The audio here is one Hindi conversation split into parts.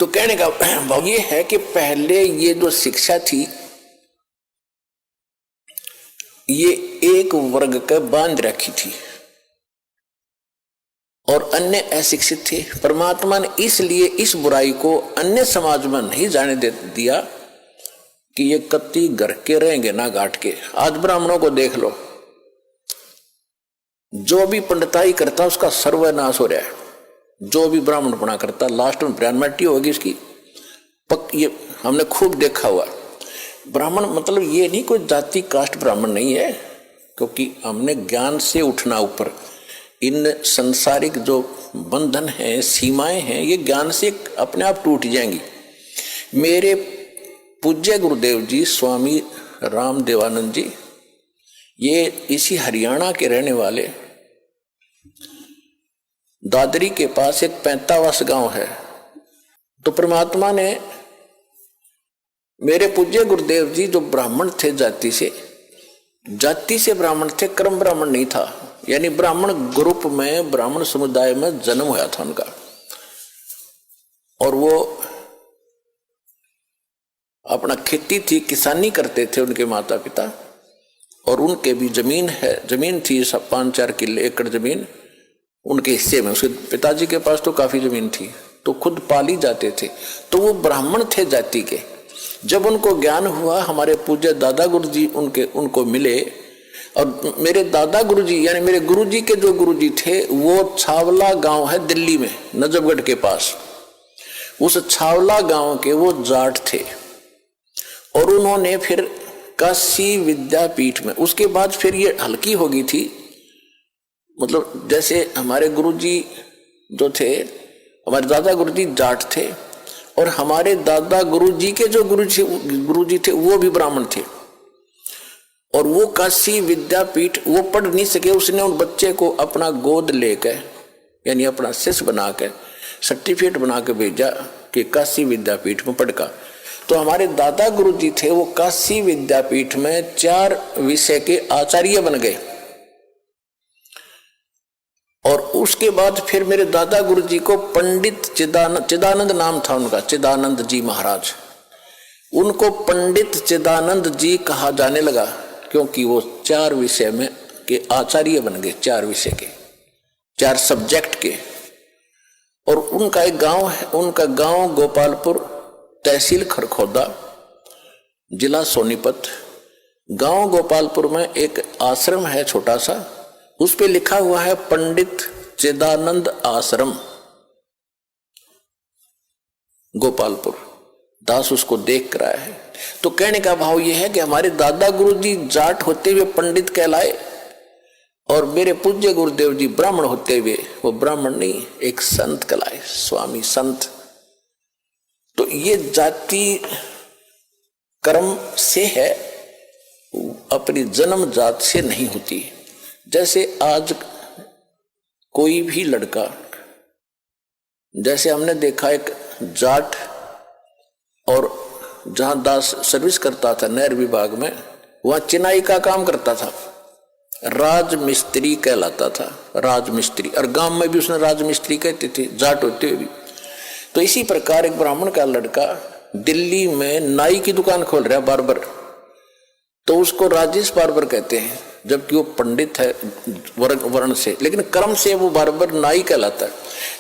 तो कहने का भाव ये है कि पहले ये जो शिक्षा थी ये एक वर्ग का बांध रखी थी और अन्य अशिक्षित थे। परमात्मा ने इसलिए इस बुराई को अन्य समाज में नहीं जाने दे दिया कि ये कत्ती घर के रहेंगे ना घाट के। आज ब्राह्मणों को देख लो, जो भी पंडिताई करता उसका सर्वनाश हो रहा है। जो भी ब्राह्मण बना करता लास्ट में ब्राह्मणी होगी इसकी ये हमने खूब देखा हुआ। ब्राह्मण मतलब ये नहीं कोई जाति कास्ट ब्राह्मण नहीं है, क्योंकि हमने ज्ञान से उठना ऊपर। इन संसारिक जो बंधन हैं, सीमाएं हैं, ये ज्ञान से अपने आप टूट जाएंगी। मेरे पूज्य गुरुदेव जी स्वामी राम देवानंद जी, ये इसी हरियाणा के रहने वाले, दादरी के पास एक 45 गांव है। तो परमात्मा ने मेरे पूज्य गुरुदेव जी जो ब्राह्मण थे, जाति से ब्राह्मण थे, कर्म ब्राह्मण नहीं था। यानी ब्राह्मण ग्रुप में, ब्राह्मण समुदाय में जन्म हुआ था उनका। और वो अपना खेती थी, किसानी करते थे उनके माता पिता। और उनके भी जमीन थी 5-4 किले एकड़ जमीन उनके हिस्से में। उसके पिताजी के पास तो काफी जमीन थी, तो खुद पाली जाते थे। तो वो ब्राह्मण थे जाति के। जब उनको ज्ञान हुआ, हमारे पूज्य दादा गुरुजी उनको मिले। और मेरे दादा गुरुजी यानी मेरे गुरुजी के जो गुरुजी थे वो छावला गांव है दिल्ली में, नजफगढ़ के पास। उस छावला गांव के वो जाट थे। और उन्होंने फिर काशी विद्यापीठ में, उसके बाद फिर ये हल्की हो गई थी। मतलब जैसे हमारे गुरुजी जो थे, हमारे दादा गुरुजी जाट थे और हमारे दादा गुरुजी के जो गुरुजी थे वो भी ब्राह्मण थे। और वो काशी विद्यापीठ वो पढ़ नहीं सके, उसने उन बच्चे को अपना गोद लेकर यानी अपना शिष्य बनाकर सर्टिफिकेट बना के भेजा कि काशी विद्यापीठ में पढ़ का। तो हमारे दादा गुरुजी थे वो काशी विद्यापीठ में 4 विषय के आचार्य बन गए। और उसके बाद फिर मेरे दादा गुरुजी को पंडित चिदानंद नाम था उनका, चिदानंद जी महाराज। उनको पंडित चिदानंद जी कहा जाने लगा, क्योंकि वो 4 विषय में के आचार्य बन गए, 4 विषय के, 4 सब्जेक्ट के। और उनका एक गांव है, उनका गांव गोपालपुर, तहसील खरखोदा, जिला सोनीपत। गांव गोपालपुर में एक आश्रम है छोटा सा, उस पे लिखा हुआ है पंडित चिदानंद आश्रम गोपालपुर। दास उसको देख कर आया है। तो कहने का भाव यह है कि हमारे दादा गुरुजी जाट होते हुए पंडित कहलाए और मेरे पूज्य गुरुदेव जी ब्राह्मण होते हुए वो ब्राह्मण नहीं, एक संत कहलाए, स्वामी संत। तो ये जाति कर्म से है, अपनी जन्म जात से नहीं होती। जैसे आज कोई भी लड़का, जैसे हमने देखा एक जाट और जहां दास सर्विस करता था नहर विभाग में, वहां चिनाई का काम करता था, राजमिस्त्री कहलाता था, राजमिस्त्री। और गांव में भी उसने राजमिस्त्री कहते थे, जाट होते हुए भी। तो इसी प्रकार एक ब्राह्मण का लड़का दिल्ली में नाई की दुकान खोल रहा है, बार्बर, तो उसको राजेश बार्बर कहते हैं, जबकि वो पंडित है वर्ण से, लेकिन कर्म से वो बार्बर नाई कहलाता है।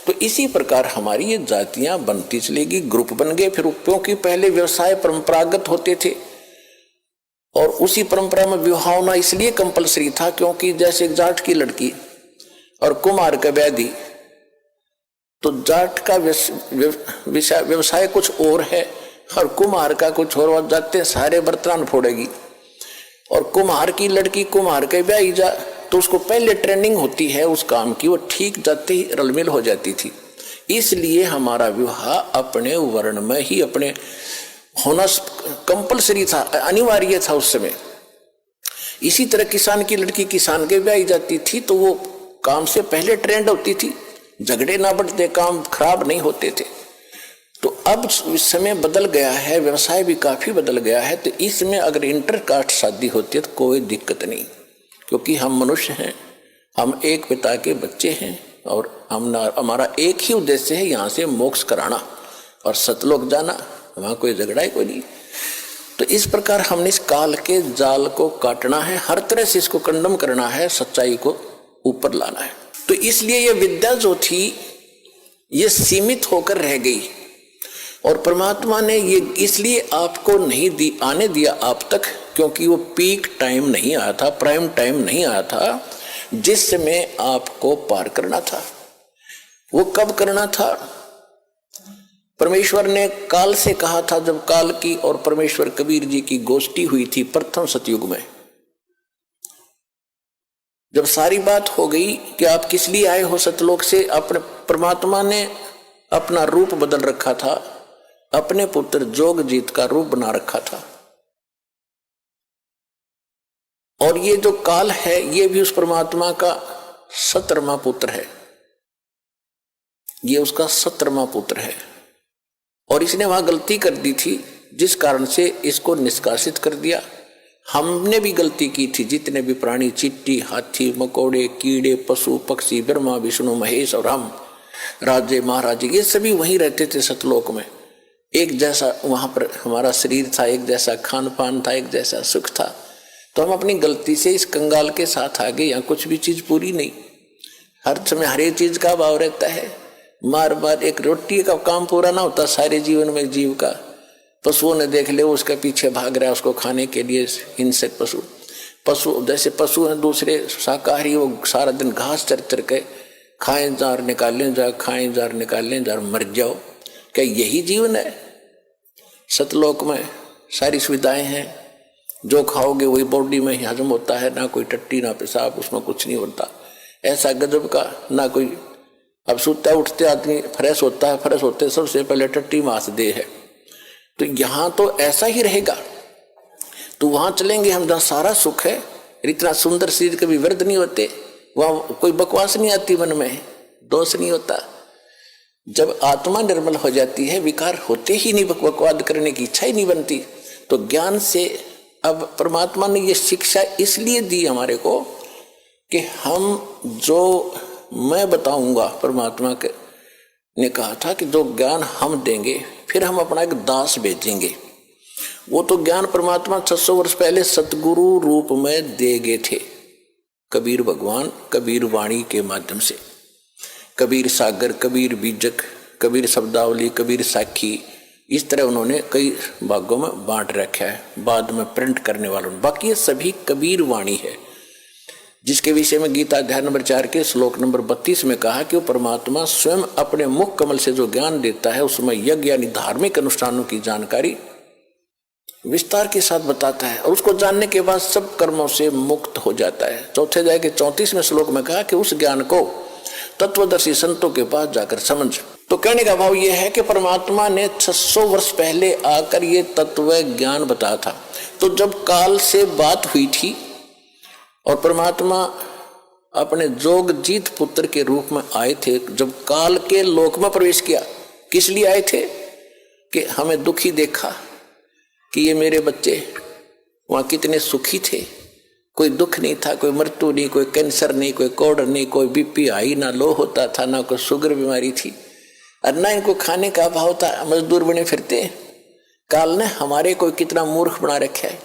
तो इसी प्रकार हमारी ये जातियां बनती चलेगी, ग्रुप बन गए। फिर क्योंकि पहले व्यवसाय परंपरागत होते थे और उसी परंपरा में विवाह होना इसलिए कंपलसरी था, क्योंकि जैसे जाट की लड़की और कुम्हार का बैदी, तो जाट का व्यवसाय कुछ और है और कुम्हार का कुछ और, जाते सारे बर्तन फोड़ेगी। और कुम्हार की लड़की कुम्हार के ब्याह जा, तो उसको पहले ट्रेनिंग होती है उस काम की, वो ठीक जाते ही रलमिल हो जाती थी। इसलिए हमारा विवाह अपने वर्ण में ही अपने होना कंपलसरी था, अनिवार्य था उस समय। इसी तरह किसान की लड़की किसान के ब्याह जाती थी, तो वो काम से पहले ट्रेंड होती थी, झगड़े ना बढ़ते, काम खराब नहीं होते थे। तो अब समय बदल गया है, व्यवसाय भी काफी बदल गया है। तो इसमें अगर इंटरकास्ट शादी होती है तो कोई दिक्कत नहीं, क्योंकि हम मनुष्य हैं, हम एक पिता के बच्चे हैं और हमारा एक ही उद्देश्य है, यहाँ से मोक्ष कराना। और सतलोक जाना, वहां कोई झगड़ा ही कोई नहीं। तो इस प्रकार हमने इस काल के जाल को काटना है, हर तरह से इसको कंडम करना है, सच्चाई को ऊपर लाना है। तो इसलिए ये विद्या जो थी ये सीमित होकर रह गई, और परमात्मा ने ये इसलिए आपको नहीं दी, आने दिया आप तक, क्योंकि वो पीक टाइम नहीं आया था, प्राइम टाइम नहीं आया था जिसमें आपको पार करना था। वो कब करना था? परमेश्वर ने काल से कहा था, जब काल की और परमेश्वर कबीर जी की गोष्ठी हुई थी प्रथम सतयुग में। जब सारी बात हो गई कि आप किस लिए आए हो सतलोक से, अपने परमात्मा ने अपना रूप बदल रखा था, अपने पुत्र जोगजीत का रूप बना रखा था। और ये जो काल है ये भी उस परमात्मा का 17वां पुत्र है, ये उसका 17वां पुत्र है। और इसने वहां गलती कर दी थी जिस कारण से इसको निष्कासित कर दिया। हमने भी गलती की थी, जितने भी प्राणी, चींटी, हाथी, मकोड़े, कीड़े, पशु पक्षी, ब्रह्मा विष्णु महेश और हम राजे महाराजे, ये सभी वहीं रहते थे सतलोक में। एक जैसा वहां पर हमारा शरीर था, एक जैसा खान पान था, एक जैसा सुख था। तो हम अपनी गलती से इस कंगाल के साथ आ गए। यहाँ कुछ भी चीज पूरी नहीं, हर समय हर एक चीज का अभाव रहता है। मार मार एक रोटी का काम पूरा ना होता सारे जीवन में जीव का। पशुओं ने देख ले, उसके पीछे भाग रहा है उसको खाने के लिए। हिंसक पशु जैसे पशु हैं दूसरे शाकाहारी, वो सारा दिन घास चर चर के खाएं जार निकालें जार, खाएं जार निकालें जार, मर जाओ। क्या यही जीवन है? सतलोक में सारी सुविधाएं हैं, जो खाओगे वही बॉडी में ही हजम होता है, ना कोई टट्टी ना पेशाब, उसमें कुछ नहीं होता। ऐसा गजब का ना कोई। अब सोता उठते आदमी फ्रेश होता है, फ्रेश होते सबसे पहले टट्टी मास दे है। तो यहाँ तो ऐसा ही रहेगा। तो वहां चलेंगे हम जहाँ सारा सुख है, इतना सुंदर शरीर कभी व्यर्थ नहीं होते, वहां कोई बकवास नहीं आती, मन में दोष नहीं होता। जब आत्मा निर्मल हो जाती है, विकार होते ही नहीं, बकवाद करने की इच्छा ही नहीं बनती। तो ज्ञान से अब परमात्मा ने ये शिक्षा इसलिए दी हमारे को कि हम जो मैं बताऊंगा, परमात्मा के ने कहा था कि जो ज्ञान हम देंगे फिर हम अपना एक दास भेजेंगे। वो तो ज्ञान परमात्मा 600 वर्ष पहले सतगुरु रूप में दे गए थे, कबीर भगवान कबीर वाणी के माध्यम से। कबीर सागर, कबीर बीजक, कबीर शब्दावली, कबीर साखी, इस तरह उन्होंने कई भागों में बांट रखा है, बाद में प्रिंट करने वालों। बाकी ये सभी कबीर वाणी है, जिसके विषय में गीता अध्याय नंबर 4 के श्लोक नंबर 32 में कहा कि वो परमात्मा स्वयं अपने मुख कमल से जो ज्ञान देता है उसमें यज्ञ यानी धार्मिक अनुष्ठानों की जानकारी विस्तार के साथ बताता है, और उसको जानने के बाद सब कर्मों से मुक्त हो जाता है। चौथे अध्याय के 34वें श्लोक में कहा कि उस ज्ञान को तत्वदर्शी संतों के पास जाकर समझ। तो कहने का भाव यह है कि परमात्मा ने 600 वर्ष पहले आकर ये तत्व ज्ञान बताया था। तो जब काल से बात हुई थी और परमात्मा अपने जोगजीत पुत्र के रूप में आए थे, जब काल के लोक में प्रवेश किया, किस लिए आए थे? कि हमें दुखी देखा कि ये मेरे बच्चे वहां कितने सुखी थे, कोई दुख नहीं था, कोई मृत्यु नहीं, कोई कैंसर नहीं, कोई कोढ़ नहीं, कोई बीपी हाई ना लो होता था, ना कोई शुगर बीमारी थी, और ना इनको खाने का अभाव था, मजदूर बने फिरते। काल ने हमारे को कितना मूर्ख बना रखा है।